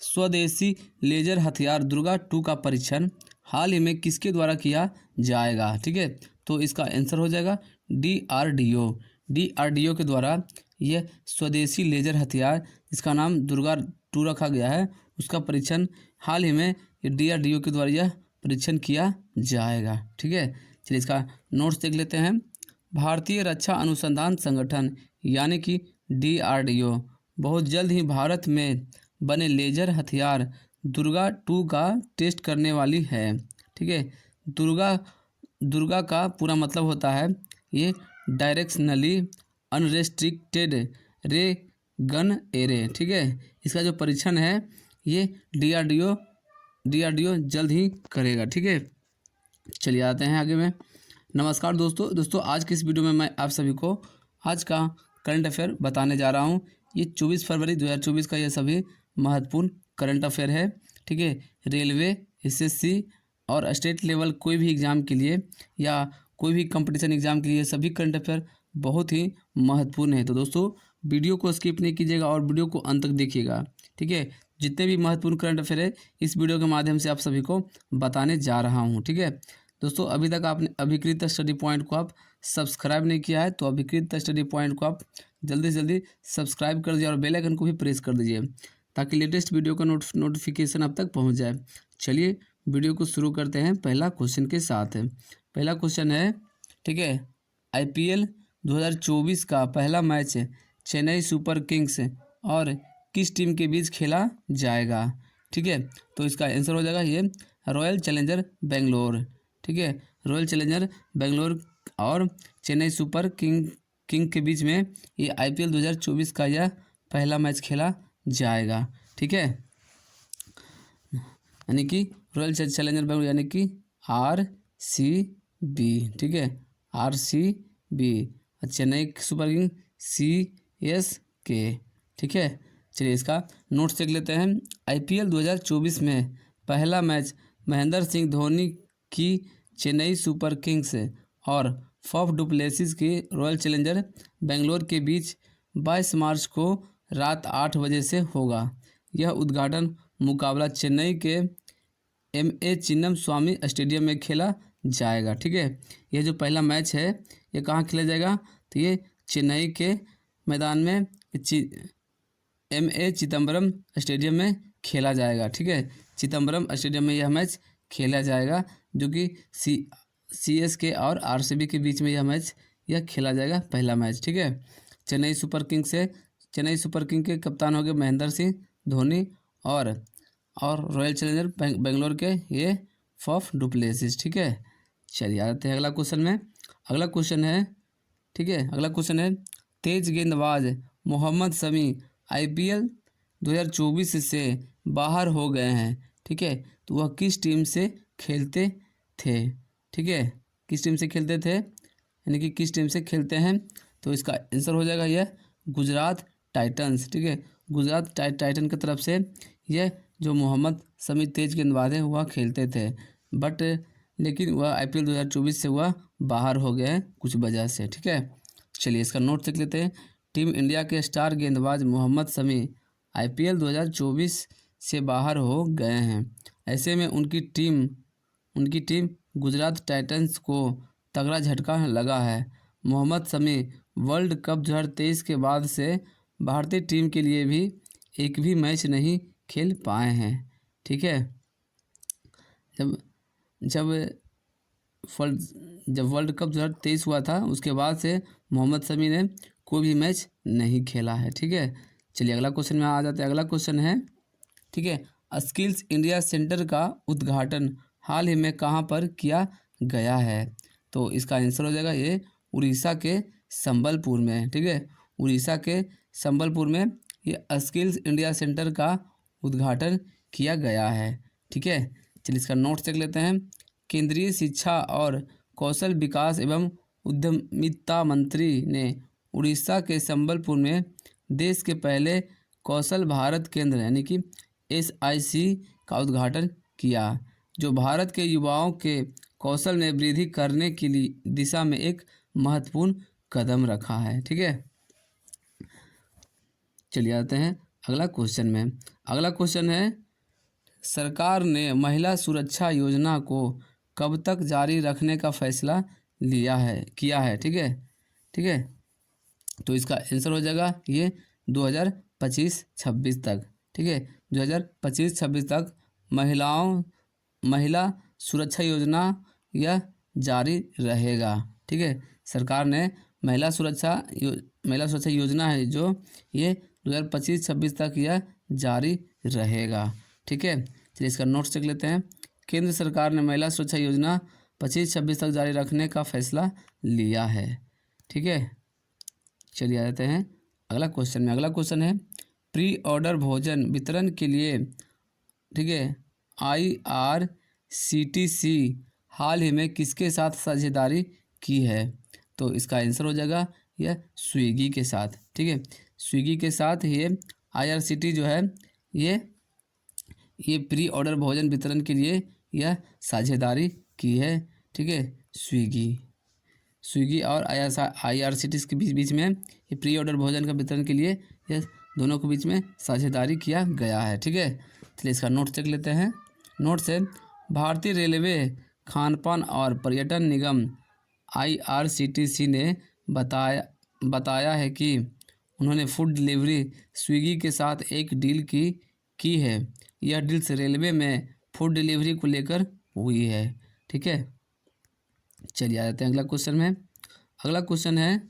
स्वदेशी लेजर हथियार दुर्गा 2 का परीक्षण हाल ही में किसके द्वारा किया जाएगा? ठीक है, तो इसका आंसर हो जाएगा DRDO। DRDO के द्वारा यह स्वदेशी लेजर हथियार, इसका नाम दुर्गा 2 रखा गया है, उसका परीक्षण हाल ही में DRDO के द्वारा यह परीक्षण किया जाएगा। ठीक है, चलिए इसका नोट्स देख लेते हैं। भारतीय रक्षा अनुसंधान संगठन यानी कि DRDO बहुत जल्द ही भारत में बने लेजर हथियार दुर्गा 2 का टेस्ट करने वाली है। ठीक है, दुर्गा का पूरा मतलब होता है ये डायरेक्शनली अनरेस्ट्रिक्टेड रे गन एरे। ठीक है, इसका जो परीक्षण है ये DRDO जल्द ही करेगा। ठीक है, चलिए आते हैं आगे में। नमस्कार दोस्तों आज की इस वीडियो में मैं आप सभी को आज का करंट अफेयर बताने जा रहा हूँ। ये 24 फरवरी 2024 का ये सभी महत्वपूर्ण करंट अफेयर है। ठीक है, रेलवे, SSC और स्टेट लेवल कोई भी एग्ज़ाम के लिए या कोई भी कंपटीशन एग्ज़ाम के लिए सभी करंट अफेयर बहुत ही महत्वपूर्ण है। तो दोस्तों वीडियो को स्किप नहीं कीजिएगा और वीडियो को अंत तक देखिएगा। ठीक है, जितने भी महत्वपूर्ण करंट अफेयर है इस वीडियो के माध्यम से आप सभी को बताने जा रहा हूँ। ठीक है दोस्तों, अभी तक आपने अभिकृत स्टडी पॉइंट को आप सब्सक्राइब नहीं किया है तो अभिकृत स्टडी पॉइंट को आप जल्दी से जल्दी सब्सक्राइब कर दीजिए और बेल आइकन को भी प्रेस कर दीजिए ताकि लेटेस्ट वीडियो का नोटिफिकेशन आप तक पहुंच जाए। चलिए वीडियो को शुरू करते हैं पहला क्वेश्चन के साथ। पहला क्वेश्चन है, ठीक है, IPL 2024 का पहला मैच चेन्नई सुपर किंग्स और किस टीम के बीच खेला जाएगा? ठीक है, तो इसका आंसर हो जाएगा ये रॉयल चैलेंजर बेंगलोर। ठीक है, रॉयल चैलेंजर बेंगलोर और चेन्नई सुपर किंग के बीच में ये IPL 2024 का यह पहला मैच खेला जाएगा। ठीक है, यानी कि रॉयल चैलेंजर बेंगलोर यानी कि RCB। ठीक है, RCB और चेन्नई सुपर किंग CSK। ठीक है, चलिए इसका नोट्स देख लेते हैं। IPL 2024 में पहला मैच महेंद्र सिंह धोनी की चेन्नई सुपर किंग्स और फॉफ डुप्लेसिस की रॉयल चैलेंजर बेंगलोर के बीच 22 मार्च को रात 8 बजे से होगा। यह उद्घाटन मुकाबला चेन्नई के MA चिन्नस्वामी स्टेडियम में खेला जाएगा। ठीक है, यह जो पहला मैच है ये कहाँ खेला जाएगा? तो ये चेन्नई के मैदान में MA चिदम्बरम स्टेडियम में खेला जाएगा। ठीक है, चिदम्बरम स्टेडियम में यह मैच खेला जाएगा जो कि CSK और RCB के बीच में यह खेला जाएगा पहला मैच। ठीक है, चेन्नई सुपर किंग के कप्तान हो गए महेंद्र सिंह धोनी और रॉयल चैलेंजर बेंगलोर के ये फॉफ डुप्लेसिस। ठीक है, चलिए आते हैं अगला क्वेश्चन में। अगला क्वेश्चन है, ठीक है, अगला क्वेश्चन है, तेज गेंदबाज मोहम्मद शमी IPL 2024 से बाहर हो गए हैं। ठीक है, तो वह किस टीम से खेलते थे? ठीक है, किस टीम से खेलते थे यानी कि किस टीम से खेलते हैं? तो इसका आंसर हो जाएगा यह गुजरात टाइटंस। ठीक है, गुजरात टाइटन की तरफ से यह जो मोहम्मद शमी तेज गेंदबाज है वह खेलते थे, बट लेकिन वह IPL 2024 से वह बाहर हो गए हैं कुछ वजह से। ठीक है, चलिए इसका नोट देख लेते हैं। टीम इंडिया के स्टार गेंदबाज मोहम्मद शमी IPL 2024 से बाहर हो गए हैं। ऐसे में उनकी टीम गुजरात टाइटंस को तगड़ा झटका लगा है। मोहम्मद शमी वर्ल्ड कप 2023 के बाद से भारतीय टीम के लिए भी एक भी मैच नहीं खेल पाए हैं। ठीक है, जब वर्ल्ड कप 2023 हुआ था उसके बाद से मोहम्मद शमी ने कोई भी मैच नहीं खेला है। ठीक है, चलिए अगला क्वेश्चन में आ जाते हैं। अगला क्वेश्चन है, ठीक है, स्किल्स इंडिया सेंटर का उद्घाटन हाल ही में कहाँ पर किया गया है? तो इसका आंसर हो जाएगा ये उड़ीसा के संबलपुर में। ठीक है, उड़ीसा के संबलपुर में ये स्किल्स इंडिया सेंटर का उद्घाटन किया गया है। ठीक है, चलिए इसका नोट्स देख लेते हैं। केंद्रीय शिक्षा और कौशल विकास एवं उद्यमिता मंत्री ने उड़ीसा के संबलपुर में देश के पहले कौशल भारत केंद्र यानी कि SIC का उद्घाटन किया, जो भारत के युवाओं के कौशल में वृद्धि करने की दिशा में एक महत्वपूर्ण कदम रखा है। ठीक है, चलिए आते हैं अगला क्वेश्चन है सरकार ने महिला सुरक्षा योजना को कब तक जारी रखने का फैसला किया है। ठीक है, तो इसका आंसर हो जाएगा ये 2025-26 तक। ठीक है, 2025-26 तक महिला सुरक्षा योजना यह जारी रहेगा। ठीक है, सरकार ने महिला सुरक्षा योजना है जो ये 2025-26 तक यह जारी रहेगा। ठीक है, चलिए इसका नोट्स देख लेते हैं। केंद्र सरकार ने महिला सुरक्षा योजना 25-26 तक जारी रखने का फैसला लिया है। ठीक है, चलिए आ जाते हैं अगला क्वेश्चन है प्री ऑर्डर भोजन वितरण के लिए, ठीक है, IRCTC हाल ही में किसके साथ साझेदारी की है। तो इसका आंसर हो जाएगा यह स्विगी के साथ। ठीक है, स्विगी के साथ ये IRCTC जो है ये प्री ऑर्डर भोजन वितरण के लिए यह साझेदारी की है। ठीक है, स्विगी और IRCTC के बीच में ये प्री ऑर्डर भोजन का वितरण के लिए यह दोनों के बीच में साझेदारी किया गया है। ठीक है, चलिए इसका नोट्स देख लेते हैं। नोट्स है भारतीय रेलवे खानपान और पर्यटन निगम IRCTC ने बताया है कि उन्होंने फूड डिलीवरी स्विगी के साथ एक डील की है। यह डील से रेलवे में फूड डिलीवरी को लेकर हुई है। ठीक है, चलिए आ जाते हैं अगला क्वेश्चन में। अगला क्वेश्चन है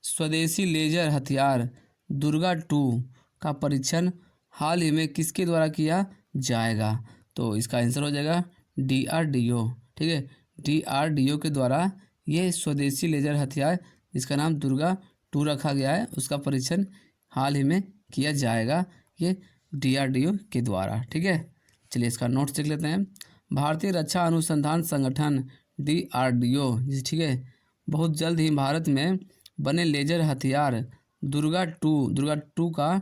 स्वदेशी लेजर हथियार दुर्गा 2 का परीक्षण हाल ही में किसके द्वारा किया जाएगा। तो इसका आंसर हो जाएगा DRDO। ठीक है, DRDO के द्वारा ये स्वदेशी लेजर हथियार जिसका नाम दुर्गा 2 रखा गया है उसका परीक्षण हाल ही में किया जाएगा ये DRDO के द्वारा। ठीक है, चलिए इसका नोट्स देख लेते हैं। भारतीय रक्षा अनुसंधान संगठन DRDO, ठीक है, बहुत जल्द ही भारत में बने लेजर हथियार दुर्गा 2 का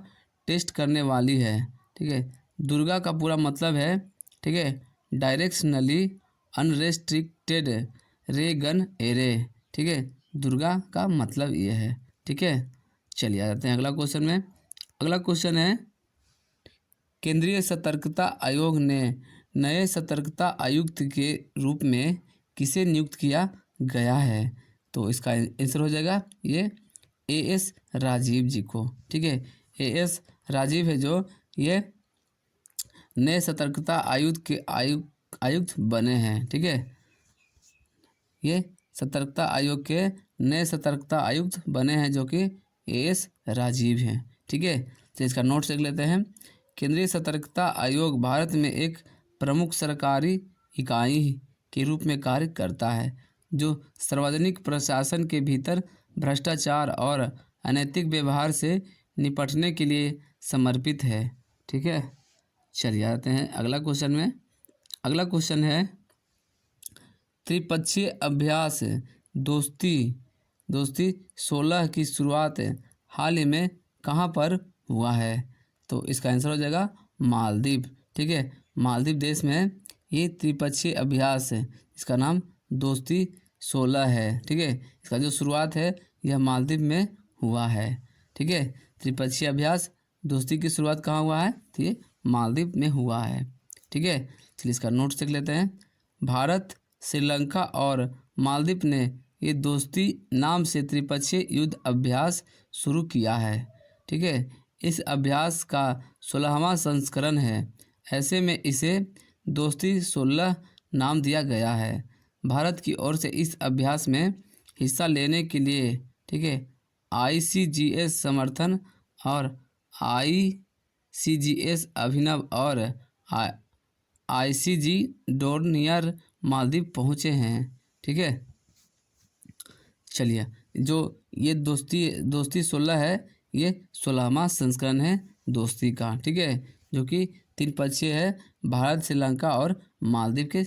टेस्ट करने वाली है। ठीक है, दुर्गा का पूरा मतलब है, ठीक है, डायरेक्शनली अनरेस्ट्रिक्टेड रे गन एरे। ठीक है, दुर्गा का मतलब ये है। ठीक है, चलिए आ जाते हैं अगला क्वेश्चन में। अगला क्वेश्चन है केंद्रीय सतर्कता आयोग ने नए सतर्कता आयुक्त के रूप में किसे नियुक्त किया गया है। तो इसका आंसर हो जाएगा ये AS राजीव जी को। ठीक है, AS राजीव है जो ये नए सतर्कता आयुक्त बने हैं। ठीक है, ये सतर्कता आयोग के नए सतर्कता आयुक्त बने हैं जो कि AS राजीव हैं। ठीक है, तो इसका नोट्स देख लेते हैं। केंद्रीय सतर्कता आयोग भारत में एक प्रमुख सरकारी इकाई के रूप में कार्य करता है जो सार्वजनिक प्रशासन के भीतर भ्रष्टाचार और अनैतिक व्यवहार से निपटने के लिए समर्पित है। ठीक है, चलिए आते हैं अगला क्वेश्चन में। अगला क्वेश्चन है त्रिपक्षीय अभ्यास दोस्ती 16 की शुरुआत हाल ही में कहाँ पर हुआ है। तो इसका आंसर हो जाएगा मालदीव। ठीक है, मालदीव देश में ये त्रिपक्षीय अभ्यास है, इसका नाम दोस्ती 16 है। ठीक है, इसका जो शुरुआत है यह मालदीव में हुआ है। ठीक है, त्रिपक्षीय अभ्यास दोस्ती की शुरुआत कहाँ हुआ है, तो ये मालदीव में हुआ है। ठीक है, चलिए इसका नोट्स देख लेते हैं। भारत, श्रीलंका और मालदीव ने ये दोस्ती नाम से त्रिपक्षीय युद्ध अभ्यास शुरू किया है। ठीक है, इस अभ्यास का 16वां संस्करण है, ऐसे में इसे दोस्ती 16 नाम दिया गया है। भारत की ओर से इस अभ्यास में हिस्सा लेने के लिए, ठीक है, ICGS समर्थन और ICGS अभिनव और ICG डोर्नियर मालदीव पहुँचे हैं। ठीक है, चलिए जो ये दोस्ती 16 है ये 16वां संस्करण है दोस्ती का। ठीक है, जो कि त्रिपक्षीय है, भारत, श्रीलंका और मालदीव के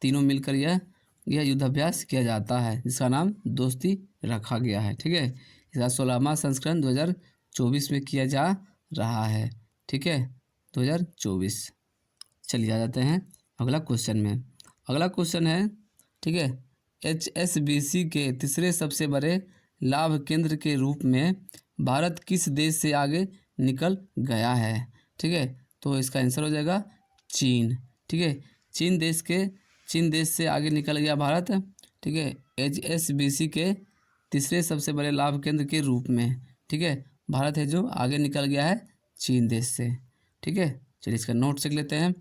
तीनों मिलकर यह युद्धाभ्यास किया जाता है जिसका नाम दोस्ती रखा गया है। ठीक है, इसका 16वां संस्करण 2024 में किया जा रहा है। ठीक है, 2024। चलिए आ जाते हैं अगला क्वेश्चन में। अगला क्वेश्चन है, ठीक है, HSBC के तीसरे सबसे बड़े लाभ केंद्र के रूप में भारत किस देश से आगे निकल गया है। ठीक है, तो इसका आंसर हो जाएगा चीन। ठीक है, चीन देश से आगे निकल गया भारत। ठीक है, HSBC के तीसरे सबसे बड़े लाभ केंद्र के रूप में। ठीक है, भारत है जो आगे निकल गया है चीन देश से। ठीक है, चलिए इसका नोट सीख लेते हैं।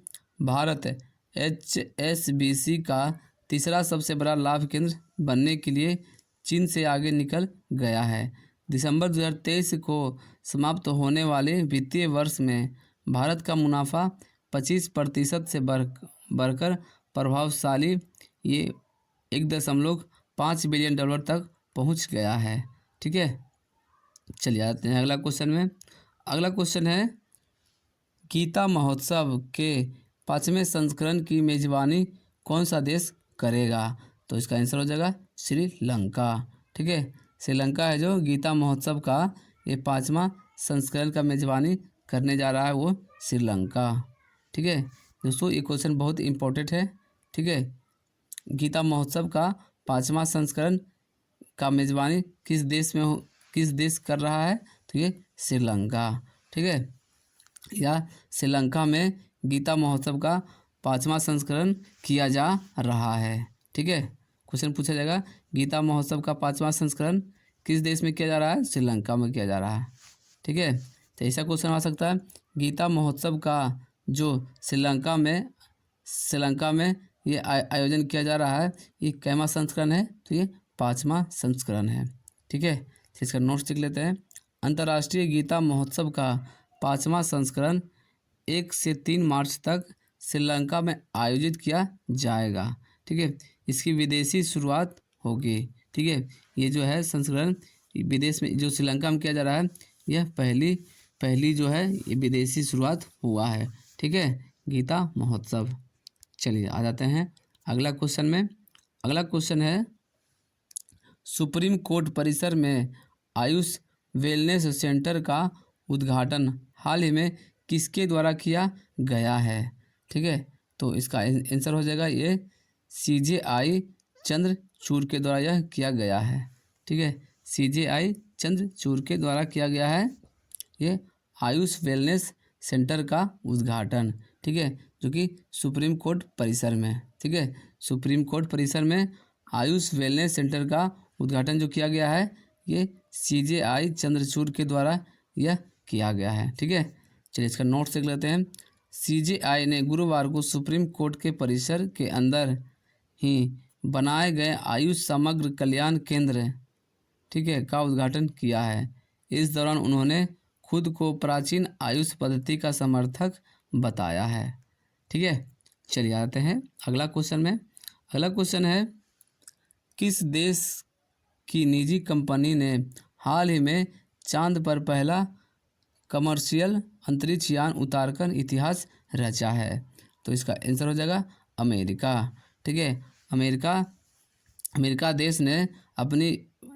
भारत HSBC का तीसरा सबसे बड़ा लाभ केंद्र बनने के लिए चीन से आगे निकल गया है। दिसंबर 2023 को समाप्त होने वाले वित्तीय वर्ष में भारत का मुनाफा 25% से बढ़कर प्रभावशाली ये $1.5 बिलियन तक पहुंच गया है। ठीक है, चलिए आते हैं अगला क्वेश्चन में। अगला क्वेश्चन है, गीता महोत्सव के 5वें संस्करण की मेजबानी कौन सा देश करेगा? तो इसका आंसर हो जाएगा श्रीलंका। ठीक है, श्रीलंका है जो गीता महोत्सव का ये 5वां संस्करण का मेजबानी करने जा रहा है, वो श्रीलंका। ठीक है दोस्तों, ये क्वेश्चन बहुत इंपॉर्टेंट है। ठीक है, गीता महोत्सव का 5वां संस्करण का मेजबानी किस देश कर रहा है? तो ये श्रीलंका। ठीक है, या श्रीलंका में गीता महोत्सव का 5वां संस्करण किया जा रहा है। ठीक है, क्वेश्चन पूछा जाएगा गीता महोत्सव का 5वां संस्करण किस देश में किया जा रहा है? श्रीलंका में किया जा रहा है। ठीक है, तो ऐसा क्वेश्चन आ सकता है, गीता महोत्सव का जो श्रीलंका में ये आयोजन किया जा रहा है, ये कैमा संस्करण है? तो ये 5वां संस्करण है। ठीक है, तो इसका नोट सीख लेते हैं। अंतर्राष्ट्रीय गीता महोत्सव का 5वां संस्करण 1 से 3 मार्च तक श्रीलंका में आयोजित किया जाएगा। ठीक है, इसकी विदेशी शुरुआत होगी। ठीक है, ये जो है संस्करण विदेश में जो श्रीलंका में किया जा रहा है, यह पहली जो है ये विदेशी शुरुआत हुआ है। ठीक है, गीता महोत्सव। चलिए आ जाते हैं अगला क्वेश्चन में। अगला क्वेश्चन है, सुप्रीम कोर्ट परिसर में आयुष वेलनेस सेंटर का उद्घाटन हाल ही में किसके द्वारा किया गया है? ठीक है, तो इसका आंसर हो जाएगा ये CJI चंद्रचूड़ के द्वारा यह किया गया है। ठीक है, CJI चंद्रचूड़ के द्वारा किया गया है ये आयुष वेलनेस सेंटर का उद्घाटन। ठीक है, जो कि सुप्रीम कोर्ट परिसर में। ठीक है, सुप्रीम कोर्ट परिसर में आयुष वेलनेस सेंटर का उद्घाटन जो किया गया है, ये CJI चंद्रचूड़ के द्वारा यह किया गया है। ठीक है, चलिए इसका नोट सीख लेते हैं। CJI ने गुरुवार को सुप्रीम कोर्ट के परिसर के अंदर ही बनाए गए आयुष समग्र कल्याण केंद्र, ठीक है, का उद्घाटन किया है। इस दौरान उन्होंने खुद को प्राचीन आयुष पद्धति का समर्थक बताया है। ठीक है, चलिए आते हैं अगला क्वेश्चन में। अगला क्वेश्चन है, किस देश की निजी कंपनी ने हाल ही में चांद पर पहला कमर्शियल अंतरिक्ष यान उतारकर इतिहास रचा है? तो इसका आंसर हो जाएगा अमेरिका। ठीक है, अमेरिका देश ने अपनी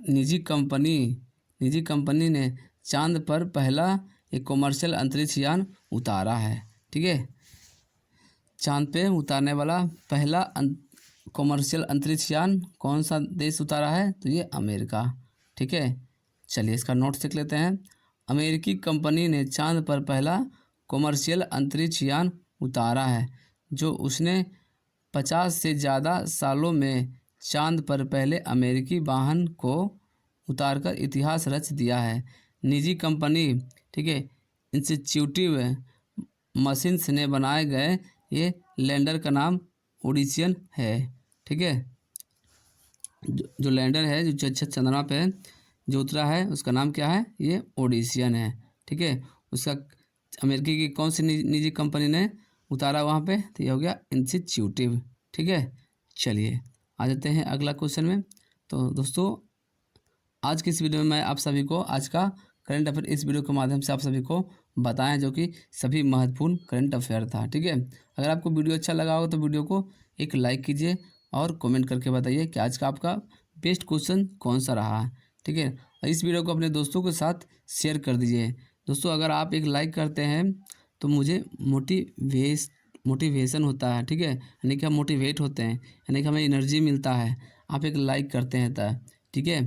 निजी कंपनी ने चांद पर पहला एक कमर्शियल अंतरिक्ष यान उतारा है। ठीक है, चांद पे उतारने वाला पहला कमर्शियल अंतरिक्ष यान कौन सा देश उतारा है? तो ये अमेरिका। ठीक है, चलिए इसका नोट सीख लेते हैं। अमेरिकी कंपनी ने चांद पर पहला कमर्शियल अंतरिक्ष यान उतारा है, जो उसने 50 से ज़्यादा सालों में चांद पर पहले अमेरिकी वाहन को उतारकर इतिहास रच दिया है। निजी कंपनी, ठीक है, इंस्टीट्यूटिव मशीन्स ने बनाए गए ये लैंडर का नाम ओडिसियन है। ठीक है, जो लैंडर है जो चंद्रमा पे जो उतरा है उसका नाम क्या है? ये ओडिसियन है। ठीक है, उसका अमेरिकी की कौन सी निजी कंपनी ने उतारा वहाँ पे? तो ये हो गया इंस्टीट्यूटिव। ठीक है, चलिए आ जाते हैं अगला क्वेश्चन में। तो दोस्तों, आज की इस वीडियो में मैं आप सभी को आज का करंट अफेयर इस वीडियो के माध्यम से आप सभी को बताएं, जो कि सभी महत्वपूर्ण करंट अफेयर था। ठीक है, अगर आपको वीडियो अच्छा लगा हो तो वीडियो को एक लाइक कीजिए और कमेंट करके बताइए कि आज का आपका बेस्ट क्वेश्चन कौन सा रहा। ठीक है, इस वीडियो को अपने दोस्तों के साथ शेयर कर दीजिए। दोस्तों, अगर आप एक लाइक करते हैं तो मुझे मोटिवेशन होता है। ठीक है, यानी कि हम मोटिवेट होते हैं, यानी कि हमें एनर्जी मिलता है। आप एक लाइक करते हैं तो ठीक है,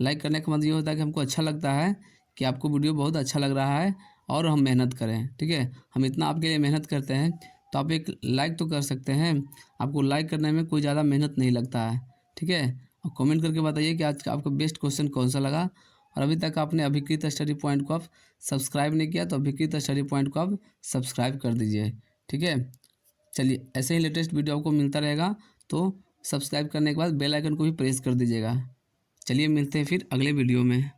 लाइक करने का मतलब ये होता है कि हमको अच्छा लगता है कि आपको वीडियो बहुत अच्छा लग रहा है और हम मेहनत करें, ठीक है। हम इतना आपके लिए मेहनत करते हैं तो आप एक लाइक तो कर सकते हैं। आपको लाइक करने में कोई ज़्यादा मेहनत नहीं लगता है, ठीक है। और कमेंट करके बताइए कि आज का आपको बेस्ट क्वेश्चन कौन सा लगा। और अभी तक आपने अभिकृत स्टडी पॉइंट को आप सब्सक्राइब नहीं किया तो अभिकृत स्टडी पॉइंट को आप सब्सक्राइब कर दीजिए, ठीक है। चलिए ऐसे ही लेटेस्ट वीडियो आपको मिलता रहेगा, तो सब्सक्राइब करने के बाद बेल आइकन को भी प्रेस कर दीजिएगा। चलिए मिलते हैं फिर अगले वीडियो में।